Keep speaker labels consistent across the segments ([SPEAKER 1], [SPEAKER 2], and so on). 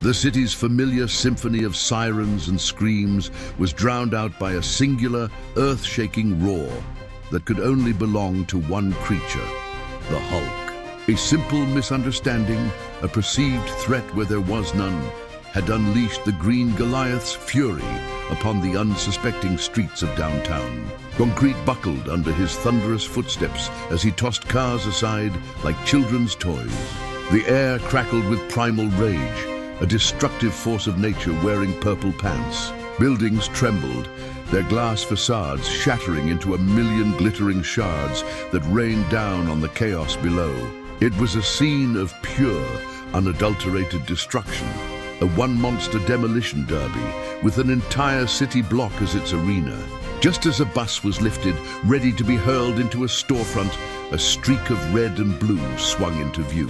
[SPEAKER 1] The city's familiar symphony of sirens and screams was drowned out by a singular, earth-shaking roar that could only belong to one creature, the Hulk. A simple misunderstanding, a perceived threat where there was none, had unleashed the Green Goliath's fury upon the unsuspecting streets of downtown. Concrete buckled under his thunderous footsteps as he tossed cars aside like children's toys. The air crackled with primal rage, a destructive force of nature wearing purple pants. Buildings trembled, their glass facades shattering into a million glittering shards that rained down on the chaos below. It was a scene of pure, unadulterated destruction, a one-monster demolition derby with an entire city block as its arena. Just as a bus was lifted, ready to be hurled into a storefront, a streak of red and blue swung into view.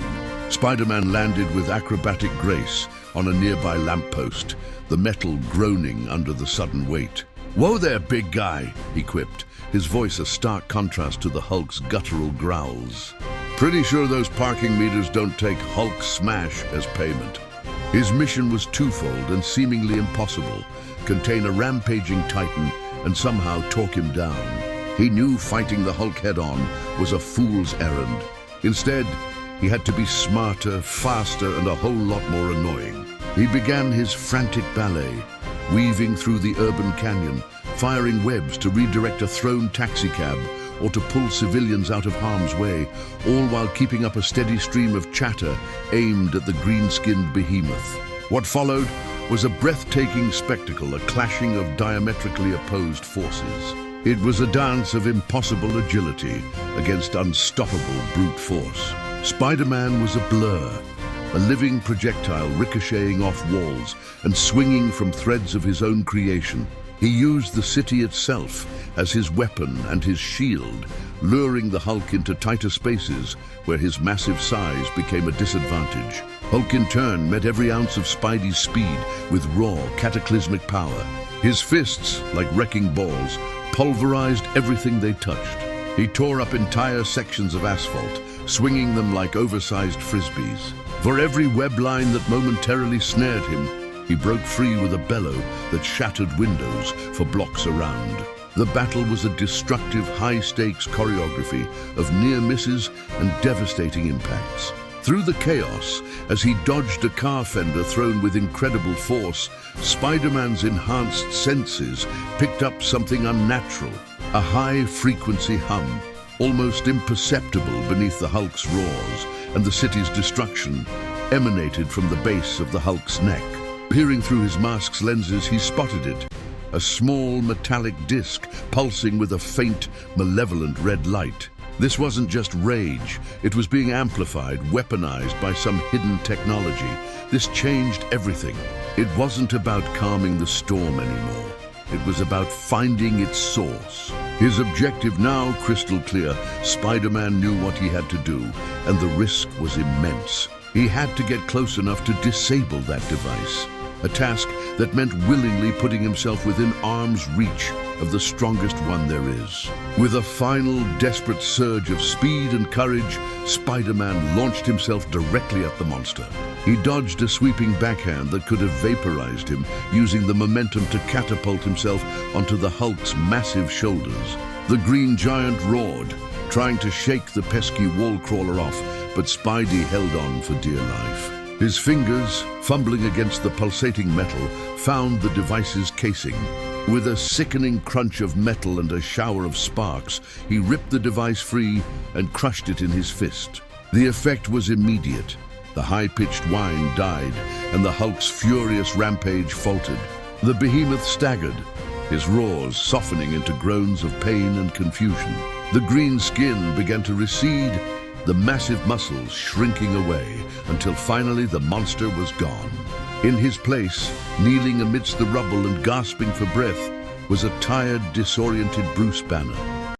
[SPEAKER 1] Spider-Man landed with acrobatic grace on a nearby lamppost, the metal groaning under the sudden weight. "Whoa there, big guy," he quipped, his voice a stark contrast to the Hulk's guttural growls. "Pretty sure those parking meters don't take Hulk smash as payment." His mission was twofold and seemingly impossible: contain a rampaging Titan and somehow talk him down. He knew fighting the Hulk head-on was a fool's errand. Instead, he had to be smarter, faster, and a whole lot more annoying. He began his frantic ballet, weaving through the urban canyon, firing webs to redirect a thrown taxicab or to pull civilians out of harm's way, all while keeping up a steady stream of chatter aimed at the green-skinned behemoth. What followed was a breathtaking spectacle, a clashing of diametrically opposed forces. It was a dance of impossible agility against unstoppable brute force. Spider-Man was a blur, a living projectile ricocheting off walls and swinging from threads of his own creation. He used the city itself as his weapon and his shield, luring the Hulk into tighter spaces where his massive size became a disadvantage. Hulk in turn met every ounce of Spidey's speed with raw, cataclysmic power. His fists, like wrecking balls, pulverized everything they touched. He tore up entire sections of asphalt, swinging them like oversized frisbees. For every web line that momentarily snared him, he broke free with a bellow that shattered windows for blocks around. The battle was a destructive, high-stakes choreography of near misses and devastating impacts. Through the chaos, as he dodged a car fender thrown with incredible force, Spider-Man's enhanced senses picked up something unnatural, a high-frequency hum, almost imperceptible beneath the Hulk's roars, and the city's destruction emanated from the base of the Hulk's neck. Peering through his mask's lenses, he spotted it, a small metallic disc pulsing with a faint, malevolent red light. This wasn't just rage, it was being amplified, weaponized by some hidden technology. This changed everything. It wasn't about calming the storm anymore. It was about finding its source. His objective now crystal clear, Spider-Man knew what he had to do, and the risk was immense. He had to get close enough to disable that device, a task that meant willingly putting himself within arm's reach of the strongest one there is. With a final, desperate surge of speed and courage, Spider-Man launched himself directly at the monster. He dodged a sweeping backhand that could have vaporized him, using the momentum to catapult himself onto the Hulk's massive shoulders. The Green Giant roared, trying to shake the pesky wall crawler off, but Spidey held on for dear life. His fingers, fumbling against the pulsating metal, found the device's casing. With a sickening crunch of metal and a shower of sparks, he ripped the device free and crushed it in his fist. The effect was immediate. The high-pitched whine died, and the Hulk's furious rampage faltered. The behemoth staggered, his roars softening into groans of pain and confusion. The green skin began to recede, the massive muscles shrinking away, until finally the monster was gone. In his place, kneeling amidst the rubble and gasping for breath, was a tired, disoriented Bruce Banner.